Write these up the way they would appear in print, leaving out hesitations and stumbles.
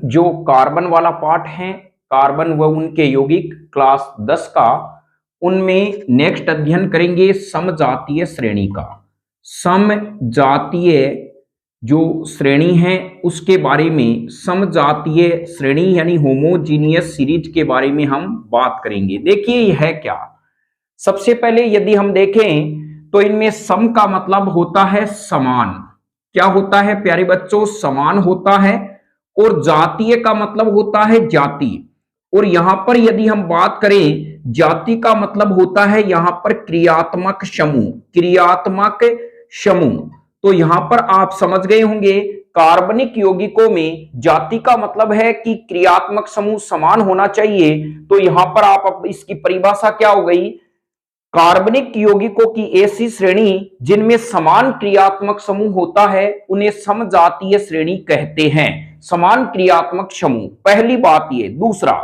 जो कार्बन वाला पार्ट है, कार्बन व उनके यौगिक क्लास 10 का, उनमें नेक्स्ट अध्ययन करेंगे समजातीय श्रेणी का। समजातीय जो श्रेणी है उसके बारे में, समजातीय श्रेणी यानी होमोजीनियस सीरीज के बारे में हम बात करेंगे। देखिए यह है क्या। सबसे पहले यदि हम देखें तो इनमें सम का मतलब होता है समान। क्या होता है प्यारे बच्चों? समान होता है। और जातीय का मतलब होता है जाति। और यहां पर यदि हम बात करें, जाति का मतलब होता है यहां पर क्रियात्मक समूह, क्रियात्मक समूह। तो यहां पर आप समझ गए होंगे, कार्बनिक यौगिकों में जाति का मतलब है कि क्रियात्मक समूह समान होना चाहिए। तो यहां पर आप इसकी परिभाषा क्या हो गई? कार्बनिक यौगिकों की ऐसी श्रेणी जिनमें समान क्रियात्मक समूह होता है उन्हें समजातीय श्रेणी कहते हैं। समान क्रियात्मक समूह, पहली बात ये। दूसरा,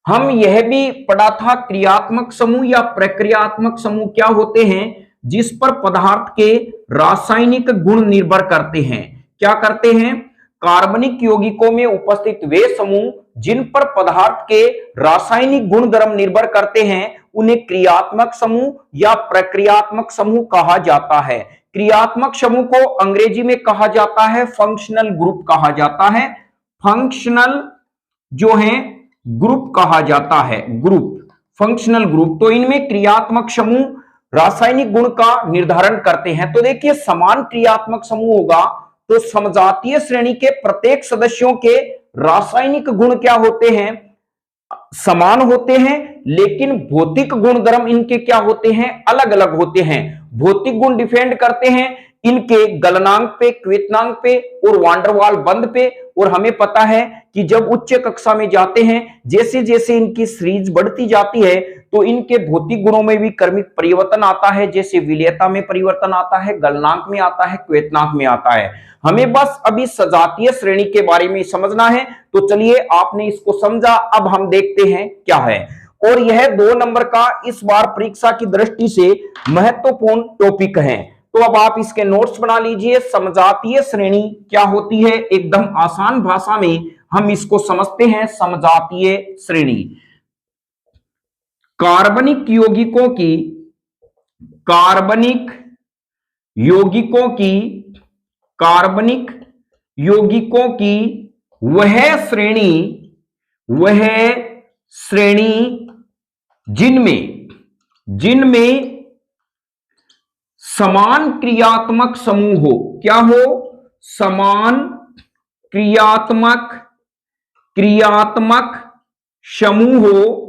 हम यह भी पढ़ा था क्रियात्मक समूह या प्रक्रियात्मक समूह क्या होते हैं? जिस पर पदार्थ के रासायनिक गुण निर्भर करते हैं। क्या करते हैं? कार्बनिक यौगिकों में उपस्थित वे समूह जिन पर पदार्थ के रासायनिक गुणधर्म निर्भर करते हैं उन्हें क्रियात्मक समूह या प्रक्रियात्मक समूह कहा जाता है। क्रियात्मक समूह को अंग्रेजी में कहा जाता है फंक्शनल ग्रुप कहा जाता है। फंक्शनल जो है ग्रुप कहा जाता है, ग्रुप, फंक्शनल ग्रुप। तो इनमें क्रियात्मक समूह रासायनिक गुण का निर्धारण करते हैं। तो देखिए समान क्रियात्मक समूह होगा तो समजातीय श्रेणी के प्रत्येक सदस्यों के रासायनिक गुण क्या होते हैं? समान होते हैं, लेकिन भौतिक गुणधर्म इनके क्या होते हैं? अलग अलग होते हैं। भौतिक गुण डिपेंड करते हैं इनके गलनांक पे, क्वथनांक पे और वांडरवाल बंध पे। और हमें पता है कि जब उच्च कक्षा में जाते हैं, जैसे जैसे इनकी सीरीज बढ़ती जाती है तो इनके भौतिक गुणों में भी क्रमिक परिवर्तन आता है। जैसे विलेयता में परिवर्तन आता है, गलनांक में आता है, क्वथनांक में आता है। हमें बस अभी सजातीय श्रेणी के बारे में समझना है। तो चलिए, आपने इसको समझा, अब हम देखते हैं क्या है। और यह 2 नंबर का इस बार परीक्षा की दृष्टि से महत्वपूर्ण टॉपिक है। तो अब आप इसके नोट्स बना लीजिए। समजातीय श्रेणी क्या होती है? एकदम आसान भाषा में हम इसको समझते हैं। समजातीय श्रेणी कार्बनिक यौगिकों की, कार्बनिक यौगिकों की, कार्बनिक यौगिकों की वह श्रेणी, वह श्रेणी जिनमें, जिनमें समान क्रियात्मक समूह हो। क्या हो? समान क्रियात्मक, क्रियात्मक समूह हो,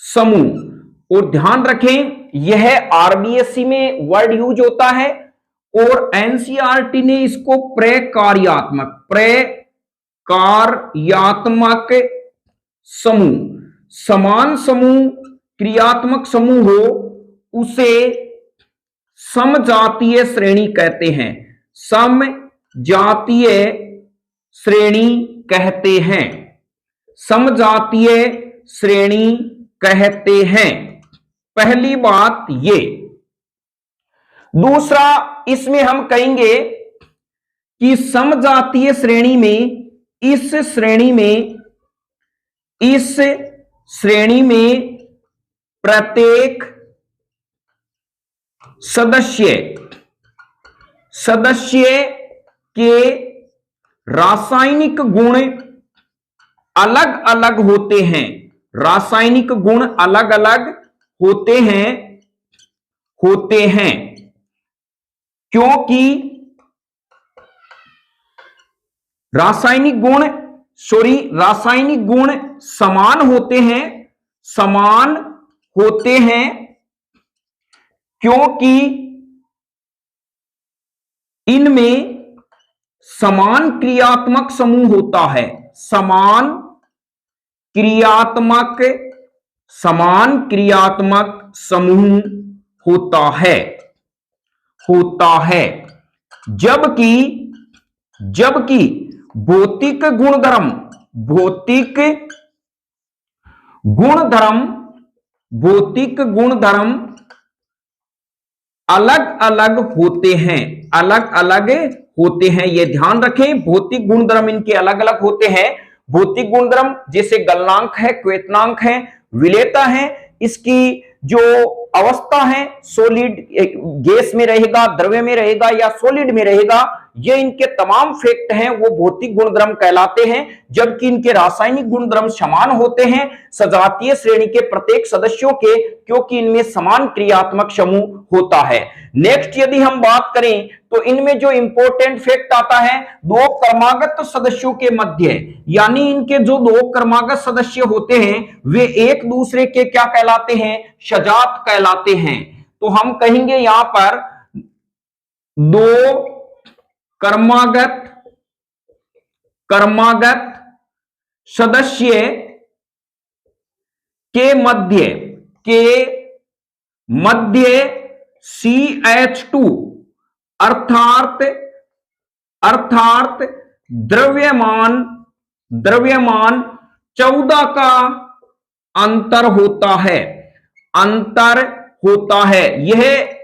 समूह। और ध्यान रखें यह आरबीएससी में वर्ड यूज होता है और एनसीईआरटी ने इसको प्रकार्यात्मक, प्रकार्यात्मक समूह, समान समूह, क्रियात्मक समूह हो उसे समजातीय श्रेणी कहते हैं। समजातीय श्रेणी कहते हैं, समजातीय श्रेणी कहते हैं। पहली बात ये। दूसरा, इसमें हम कहेंगे कि समजातीय श्रेणी में, इस श्रेणी में, इस श्रेणी में प्रत्येक सदस्य, सदस्य के रासायनिक गुण अलग अलग होते हैं। रासायनिक गुण अलग अलग होते हैं, होते हैं। क्योंकि रासायनिक गुण, रासायनिक गुण समान होते हैं, समान होते हैं क्योंकि इनमें समान क्रियात्मक समूह होता है। समान क्रियात्मक, समान क्रियात्मक समूह होता है, होता है। जबकि, जबकि भौतिक गुणधर्म, भौतिक गुणधर्म, भौतिक गुणधर्म अलग अलग होते हैं, अलग अलग होते हैं, ये ध्यान रखें। भौतिक गुणधर्म इनके अलग अलग होते हैं। भौतिक गुणधर्म जैसे गलनांक है, क्वेतनांक है, विलेयता है, इसकी जो अवस्था है, सॉलिड गैस में रहेगा, द्रव्य में रहेगा या सॉलिड में रहेगा, ये इनके तमाम फैक्ट हैं वो भौतिक गुणधर्म कहलाते हैं। जबकि इनके रासायनिक गुणधर्म समान होते हैं सजातीय श्रेणी के प्रत्येक सदस्यों के, क्योंकि इनमें समान क्रियात्मक समूह होता है। नेक्स्ट यदि हम बात करें तो इनमें जो इंपॉर्टेंट फैक्ट आता है, दो क्रमागत सदस्यों के मध्य, यानी इनके जो दो क्रमागत सदस्य होते हैं वे एक दूसरे के क्या कहलाते हैं, सजात कहलाते हैं। तो हम कहेंगे यहां पर दो क्रमागत सदस्य के मध्य CH2 अर्थात द्रव्यमान 14 का अंतर होता है। यह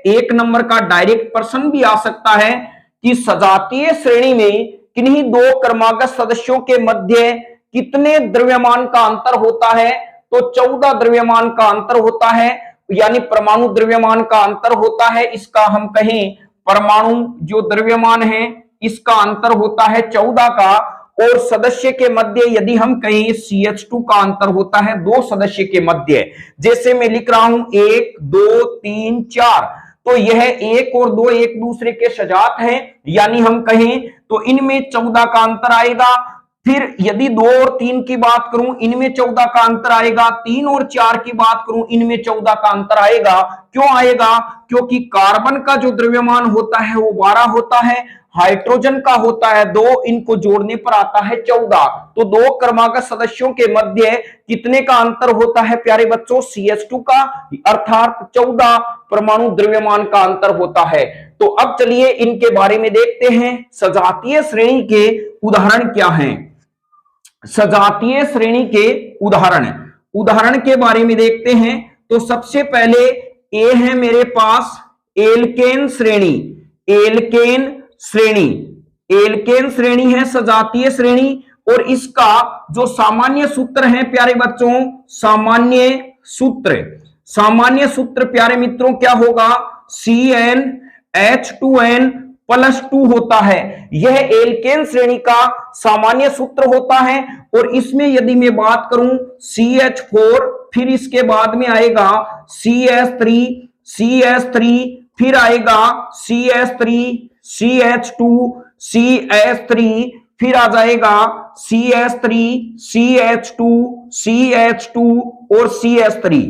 एक नंबर का डायरेक्ट प्रश्न भी आ सकता है कि सजातीय श्रेणी में किन्हीं दो क्रमागत सदस्यों के मध्य कितने द्रव्यमान का अंतर होता है, तो 14 द्रव्यमान का अंतर होता है, यानी परमाणु द्रव्यमान का अंतर होता है। इसका हम कहें परमाणु जो द्रव्यमान है इसका अंतर होता है 14 का, और सदस्य के मध्य यदि हम कहें CH2 का अंतर होता है दो सदस्य के मध्य। जैसे मैं लिख रहा हूं 1 2 3 4, तो यह 1 और 2 एक दूसरे के सजात हैं, यानी हम कहें तो इनमें 14 का अंतर आएगा। फिर यदि 2 और 3 की बात करूं इनमें 14 का अंतर आएगा, 3 और 4 की बात करूं इनमें 14 का अंतर आएगा। क्यों आएगा? क्योंकि कार्बन का जो द्रव्यमान होता है वो 12 होता है, हाइड्रोजन का होता है 2, इनको जोड़ने पर आता है 14। तो दो क्रमागत सदस्यों के मध्य कितने का अंतर होता है प्यारे बच्चों? CH2 का, अर्थात 14 परमाणु द्रव्यमान का अंतर होता है। तो अब चलिए इनके बारे में देखते हैं, सजातीय श्रेणी के उदाहरण क्या हैं। सजातीय श्रेणी के उदाहरण के बारे में देखते हैं। तो सबसे पहले ए है मेरे पास एल्केन श्रेणी है सजातीय श्रेणी, और इसका जो सामान्य सूत्र है प्यारे बच्चों, सामान्य सूत्र प्यारे मित्रों क्या होगा? CnH2n + 2 होता है। यह एल्केन श्रेणी का सामान्य सूत्र होता है। और इसमें यदि मैं बात करूं CH4, फिर इसके बाद में आएगा CH3, फिर आएगा CH2, फिर आ जाएगा CH2 और CH3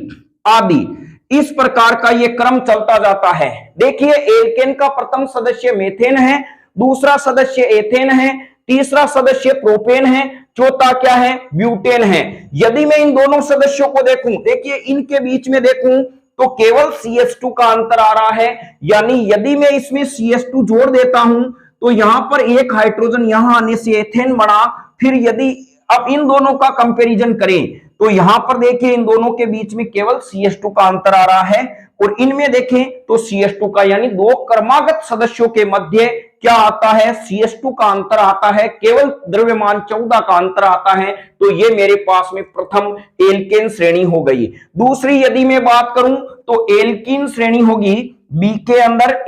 आदि। इस प्रकार का ये क्रम चलता जाता है। देखिए एल्केन का प्रथम सदस्य मेथेन है, दूसरा सदस्य एथेन है, तीसरा सदस्य प्रोपेन है, चौथा क्या है? ब्यूटेन है। यदि मैं इन दोनों सदस्यों को देखूं, देखिए इनके बीच में देखूं तो केवल CH2 का अंतर आ रहा है, यानी यदि मैं इसमें CH2 जोड़ देता हूं तो यहां पर एक हाइड्रोजन यहां आने से एथेन बना। फिर यदि अब इन दोनों का कंपैरिजन करें तो यहां पर देखिए इन दोनों के बीच में केवल CH2 का अंतर आ रहा है, और इनमें देखें तो CH2 का, यानी दो क्रमागत सदस्यों के मध्य क्या आता है? CH2 का अंतर आता है, केवल द्रव्यमान 14 का अंतर आता है। तो ये मेरे पास में प्रथम एल्केन श्रेणी हो गई। दूसरी यदि मैं बात करूं तो एल्कीन श्रेणी होगी, बी के अंदर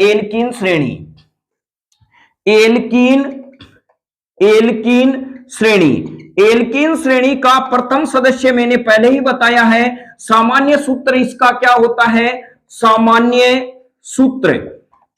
एल्कीन श्रेणी का प्रथम सदस्य मैंने पहले ही बताया है। सामान्य सूत्र इसका क्या होता है? सामान्य सूत्र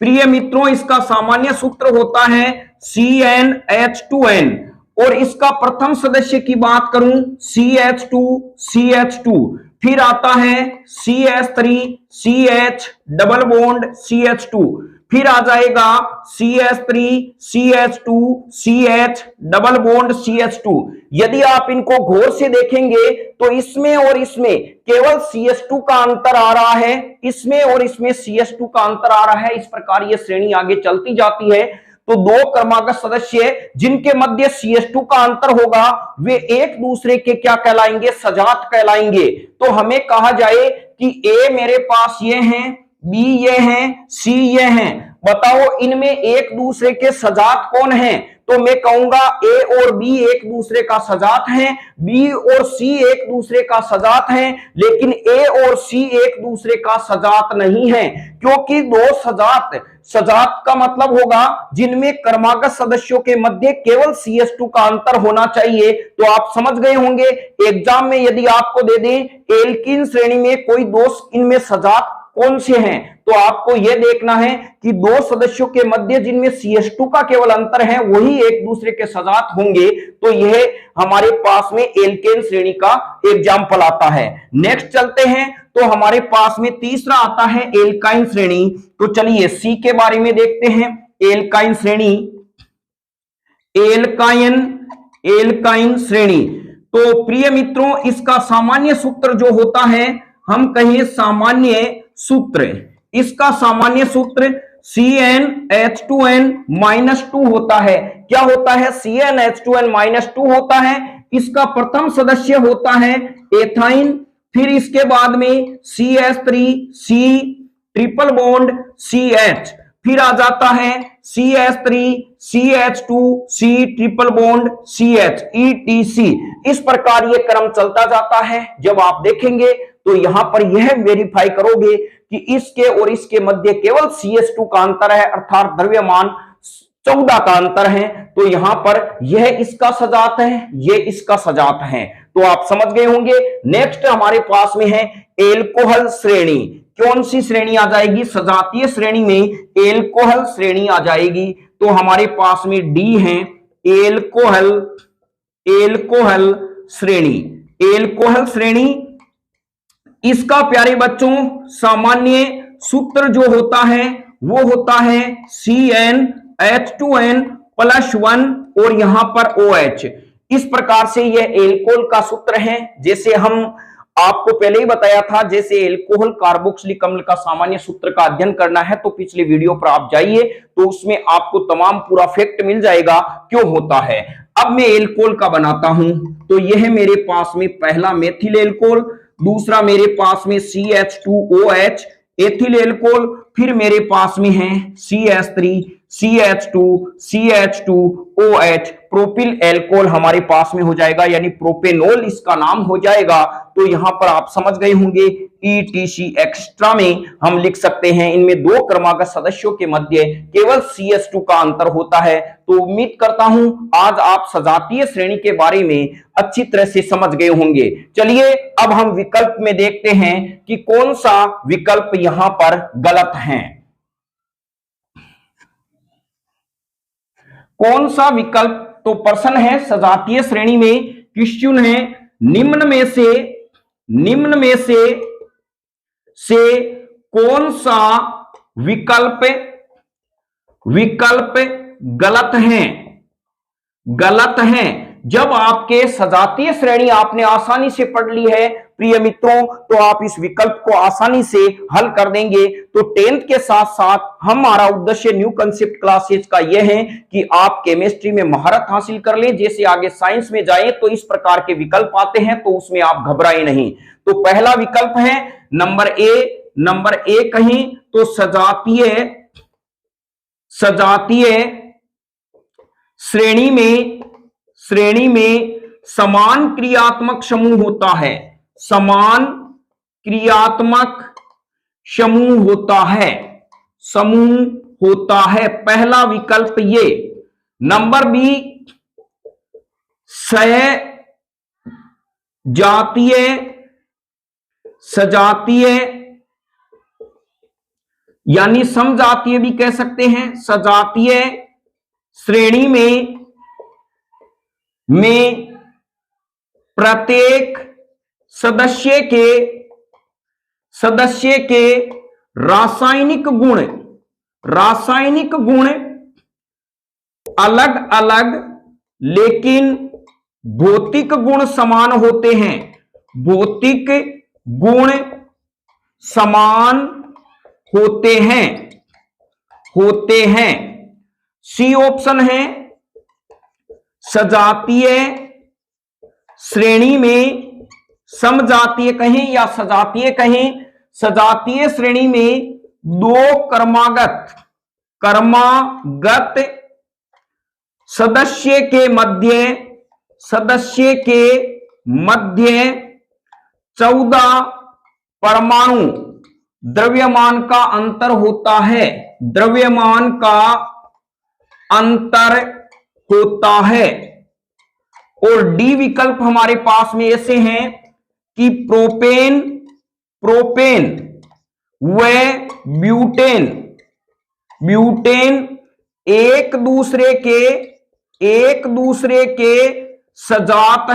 प्रिय मित्रों इसका सामान्य सूत्र होता है CnH2n, और इसका प्रथम सदस्य की बात करूं CH2, फिर आता है CH3 डबल बॉन्ड CH2, फिर आ जाएगा CH3 डबल बॉन्ड CH2। यदि आप इनको गौर से देखेंगे तो इसमें और इसमें केवल CH2 का अंतर आ रहा है, इसमें और इसमें CH2 का अंतर आ रहा है। इस प्रकार ये श्रेणी आगे चलती जाती है। तो दो क्रमागत सदस्य जिनके मध्य CH2 का अंतर होगा वे एक दूसरे के क्या कहलाएंगे? सजात कहलाएंगे। तो हमें कहा जाए कि A मेरे पास ये हैं, बी ये हैं, सी ये हैं। बताओ इनमें एक दूसरे के सजात कौन हैं? तो मैं कहूंगा ए और बी एक दूसरे का सजात हैं, बी और सी एक दूसरे का सजात हैं, लेकिन ए और सी एक दूसरे का सजात नहीं है, क्योंकि दो सजात, सजात का मतलब होगा जिनमें क्रमागत सदस्यों के मध्य केवल CH2 का अंतर होना चाहिए। तो आप समझ गए होंगे, एग्जाम में यदि आपको दे दें एल्कीन श्रेणी में कोई दो इनमें सजात कौन से हैं, तो आपको यह देखना है कि दो सदस्यों के मध्य जिनमें CH2 का केवल अंतर है वही एक दूसरे के सजात होंगे। तो यह हमारे पास में एल्केन श्रेणी का एग्जाम्पल आता है। नेक्स्ट चलते हैं, तो हमारे पास में तीसरा आता है एल्काइन श्रेणी। तो चलिए सी के बारे में देखते हैं। एल्काइन श्रेणी, एल्काइन श्रेणी। तो प्रिय मित्रों, इसका सामान्य सूत्र जो होता है, हम कहें सामान्य सूत्र, इसका सामान्य सूत्र CnH2n-2 होता है। क्या होता है? CnH2n-2 होता है। इसका प्रथम सदस्य होता है एथाइन, फिर इसके बाद में CH3C ट्रिपल बॉन्ड CH, फिर आ जाता है CH3CH2C triple bond CH ETC। इस प्रकार ये क्रम चलता जाता है। जब आप देखेंगे तो यहां पर यह वेरीफाई करोगे कि इसके और इसके मध्य केवल CH2 का अंतर है, अर्थात द्रव्यमान 14 का अंतर है। तो यहां पर यह इसका सजात है, यह इसका सजात है। तो आप समझ गए होंगे। नेक्स्ट हमारे पास में है एल्कोहल श्रेणी। कौन सी श्रेणी आ जाएगी? सजातीय श्रेणी में एल्कोहल श्रेणी आ जाएगी। तो हमारे पास में डी है एल्कोहल, एल्कोहल श्रेणी। एल्कोहल श्रेणी, इसका प्यारे बच्चों सामान्य सूत्र जो होता है वो होता है CnH2n+1 और यहां पर OH। इस प्रकार से यह एल्कोहल का सूत्र है। जैसे हम आपको पहले ही बताया था, जैसे एल्कोहल कार्बोक्सिलिक अम्ल का सामान्य सूत्र का अध्ययन करना है तो पिछले वीडियो पर आप जाइए, तो उसमें आपको तमाम पूरा फैक्ट मिल जाएगा क्यों होता है। अब मैं एल्कोहल का बनाता हूं। तो यह मेरे पास में पहला मेथिल एल्कोहल, दूसरा मेरे पास में CH2OH एथिल एल्कोहल, फिर मेरे पास में है CH3CH2CH2OH प्रोपिल एल्कोहल हमारे पास में हो जाएगा, यानी प्रोपेनॉल इसका नाम हो जाएगा। तो यहां पर आप समझ गए होंगे ETC एक्स्ट्रा में हम लिख सकते हैं, इनमें दो क्रमागत सदस्यों के मध्य केवल CH2 का अंतर होता है। तो उम्मीद करता हूं आज आप सजातीय श्रेणी के बारे में अच्छी तरह से समझ गए होंगे। चलिए अब हम विकल्प में देखते हैं कि कौन सा विकल्प यहां पर गलत है। कौन सा विकल्प? तो प्रश्न है सजातीय श्रेणी में क्वेश्चन है निम्न में से कौन सा विकल्प गलत है? गलत है। जब आपके सजातीय श्रेणी आपने आसानी से पढ़ ली है प्रिय मित्रों, तो आप इस विकल्प को आसानी से हल कर देंगे। तो 10th के साथ साथ हमारा उद्देश्य न्यू कंसेप्ट क्लासेस का यह है कि आप केमिस्ट्री में महारत हासिल कर लें, जैसे आगे साइंस में जाएं तो इस प्रकार के विकल्प आते हैं, तो उसमें आप घबराएं नहीं। तो पहला विकल्प है नंबर ए कहीं तो सजातीय श्रेणी में समान क्रियात्मक समूह होता है, समान क्रियात्मक समूह होता है। पहला विकल्प ये। नंबर बी सजातीय यानी समजातीय भी कह सकते हैं, सजातीय श्रेणी में प्रत्येक सदस्य के रासायनिक गुण अलग अलग लेकिन भौतिक गुण समान होते हैं, भौतिक गुण समान होते हैं। सी ऑप्शन है सजातीय श्रेणी में, समजातीय कहें या सजातीय कहें, सजातीय श्रेणी में दो क्रमागत सदस्य के मध्य 14 परमाणु द्रव्यमान का अंतर होता है, द्रव्यमान का अंतर होता है। और डी विकल्प हमारे पास में ऐसे हैं कि प्रोपेन व ब्यूटेन एक दूसरे के सजात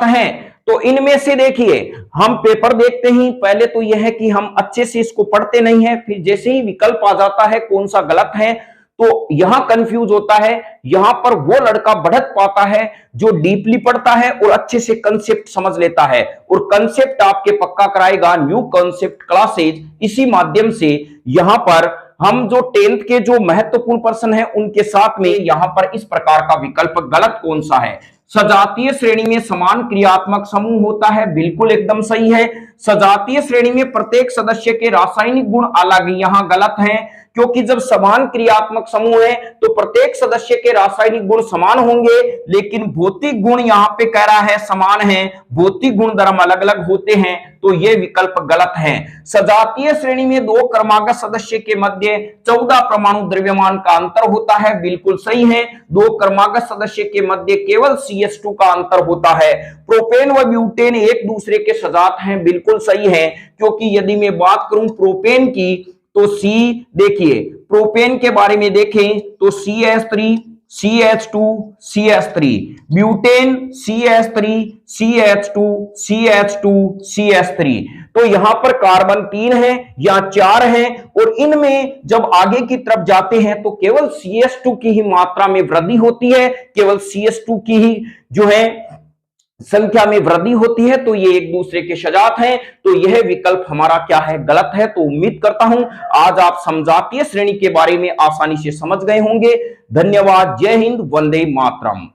हैं, तो इनमें से देखिए हम पेपर देखते ही पहले तो यह है कि हम अच्छे से इसको पढ़ते नहीं है, फिर जैसे ही विकल्प आ जाता है कौन सा गलत है तो यहां कंफ्यूज होता है। यहां पर वो लड़का बढ़त पाता है जो डीपली पढ़ता है और अच्छे से कंसेप्ट समझ लेता है, और कंसेप्ट आपके पक्का कराएगा न्यू कंसेप्ट क्लासेज। इसी माध्यम से यहां पर हम जो 10th के जो महत्वपूर्ण प्रश्न है उनके साथ में यहां पर इस प्रकार का विकल्प गलत कौन सा है। सजातीय श्रेणी में समान क्रियात्मक समूह होता है, बिल्कुल एकदम सही है। सजातीय श्रेणी में प्रत्येक सदस्य के रासायनिक गुण अलग, यहां गलत है, क्योंकि जब समान क्रियात्मक समूह है तो प्रत्येक सदस्य के रासायनिक गुण समान होंगे, लेकिन भौतिक गुण यहां पे कह रहा है समान है, भौतिक गुण धर्म अलग अलग होते हैं, तो यह विकल्प गलत है। सजातीय श्रेणी में दो क्रमागत सदस्य के मध्य 14 परमाणु द्रव्यमान का अंतर होता है, बिल्कुल सही है। दो क्रमागत सदस्य के मध्य केवल CH2 का अंतर होता है। प्रोपेन व ब्यूटेन एक दूसरे के सजात हैं, बिल्कुल सही है, क्योंकि यदि मैं बात करूं प्रोपेन की तो C, देखिए प्रोपेन के बारे में देखें तो CH3 CH2 CH3, butane CH3 CH2 CH2 CH3, तो यहां पर कार्बन 3 है या 4 है, और इनमें जब आगे की तरफ जाते हैं तो केवल CH2 की ही मात्रा में वृद्धि होती है, केवल CH2 की ही जो है संख्या में वृद्धि होती है, तो ये एक दूसरे के सजात हैं, तो यह विकल्प हमारा क्या है, गलत है। तो उम्मीद करता हूं आज आप समजातीय श्रेणी के बारे में आसानी से समझ गए होंगे। धन्यवाद। जय हिंद, वंदे मातरम।